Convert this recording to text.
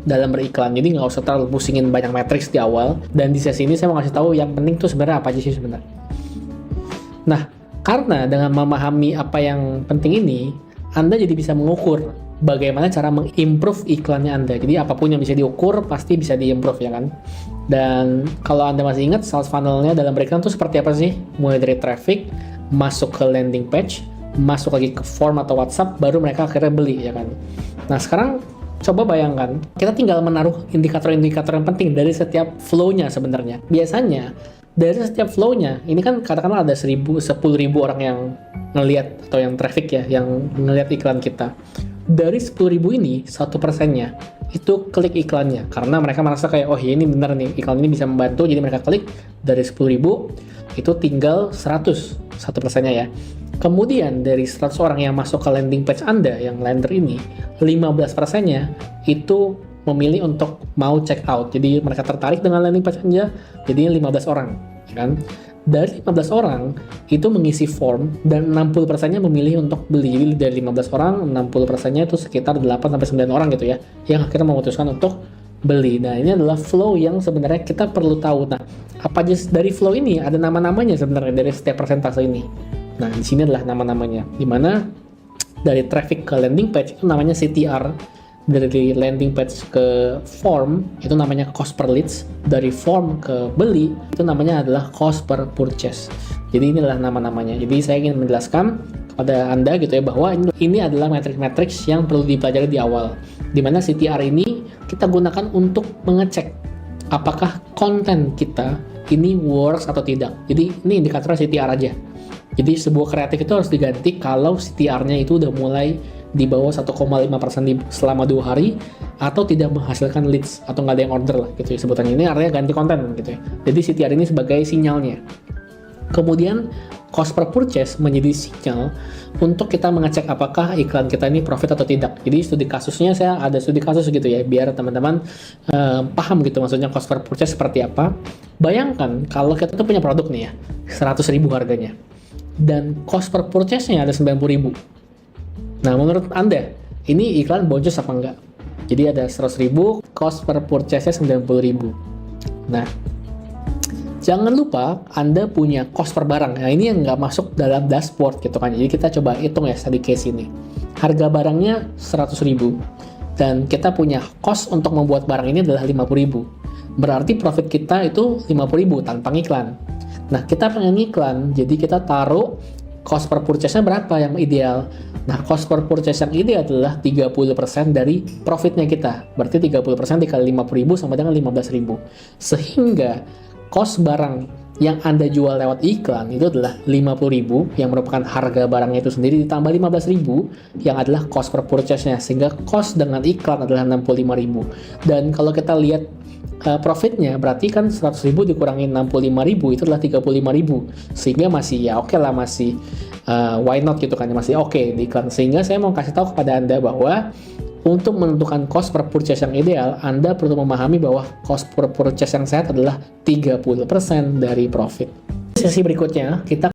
dalam beriklan. Jadi nggak usah terlalu pusingin banyak matriks di awal. Dan di sesi ini saya mau kasih tahu yang penting tuh sebenarnya apa aja sih sebenarnya. Nah, karena dengan memahami apa yang penting ini, Anda jadi bisa mengukur bagaimana cara mengimprove iklannya Anda. Jadi apapun yang bisa diukur pasti bisa diimprove ya kan. Dan kalau Anda masih ingat sales funnel-nya dalam beriklan tuh seperti apa sih? Mulai dari traffic, masuk ke landing page, masuk lagi ke form atau WhatsApp, baru mereka akhirnya beli ya kan. Nah sekarang coba bayangkan, kita tinggal menaruh indikator-indikator yang penting dari setiap flow-nya sebenarnya. Biasanya dari setiap flow-nya, ini kan katakanlah ada 10.000 orang yang ngelihat atau yang traffic ya, yang ngelihat iklan kita. Dari 10.000 ini, 1%-nya itu klik iklannya. Karena mereka merasa kayak, oh ini bener nih, iklan ini bisa membantu, jadi mereka klik. Dari 10.000, itu tinggal 100, 1%-nya ya. Kemudian dari 100 orang yang masuk ke landing page Anda, yang lander ini, 15%-nya itu memilih untuk mau check out. Jadi mereka tertarik dengan landing page Anda, jadinya 15 orang. Kan? Dari 15 orang, itu mengisi form, dan 60%-nya memilih untuk beli. Jadi dari 15 orang, 60%-nya itu sekitar 8-9 orang gitu ya, yang akhirnya memutuskan untuk beli. Nah, ini adalah flow yang sebenarnya kita perlu tahu. Nah, apa aja dari flow ini? Ada nama-namanya sebenarnya dari setiap persentase ini. Nah, di sini adalah nama-namanya. Dimana dari traffic ke landing page itu namanya CTR, dari landing page ke form itu namanya cost per leads, dari form ke beli itu namanya adalah cost per purchase. Jadi inilah nama-namanya. Jadi saya ingin menjelaskan kepada Anda gitu ya bahwa ini adalah matriks-matriks yang perlu dipelajari di awal. Dimana CTR ini kita gunakan untuk mengecek apakah konten kita ini works atau tidak. Jadi ini indikator CTR aja. Jadi sebuah kreatif itu harus diganti kalau CTR-nya itu udah mulai di bawah 1,5% selama 2 hari atau tidak menghasilkan leads atau nggak ada yang order lah gitu ya sebutannya. Ini artinya ganti konten gitu ya. Jadi CTR ini sebagai sinyalnya. Kemudian cost per purchase menjadi sinyal untuk kita mengecek apakah iklan kita ini profit atau tidak. Jadi studi kasusnya saya ada studi kasus gitu ya biar teman-teman paham gitu maksudnya cost per purchase seperti apa. Bayangkan kalau kita tuh punya produk nih ya 100.000 harganya dan cost per purchase-nya ada 90.000. Nah, menurut Anda, ini iklan boncos apa enggak? Jadi ada 100.000, cost per purchase-nya 90.000. Nah, jangan lupa Anda punya cost per barang. Nah, ini yang nggak masuk dalam dashboard gitu kan. Jadi kita coba hitung ya study case ini. Harga barangnya 100.000. Dan kita punya cost untuk membuat barang ini adalah 50.000. Berarti profit kita itu 50.000 tanpa iklan. Nah, kita pengen iklan, jadi kita taruh cost per purchase-nya berapa yang ideal. Nah, cost per purchase yang ideal adalah 30% dari profitnya kita. Berarti 30% dikali 50.000 sama dengan 15.000. Sehingga cost barang yang Anda jual lewat iklan itu adalah 50.000 yang merupakan harga barangnya itu sendiri ditambah 15.000 yang adalah cost per purchase-nya. Sehingga cost dengan iklan adalah 65.000. Dan kalau kita lihat profitnya berarti kan 100.000 dikurangi 65.000 itu adalah 35.000 sehingga masih ya oke lah masih why not gitu kan masih oke di iklan. Sehingga saya mau kasih tahu kepada Anda bahwa untuk menentukan cost per purchase yang ideal Anda perlu memahami bahwa cost per purchase yang sehat adalah 30% dari profit. Sesi berikutnya kita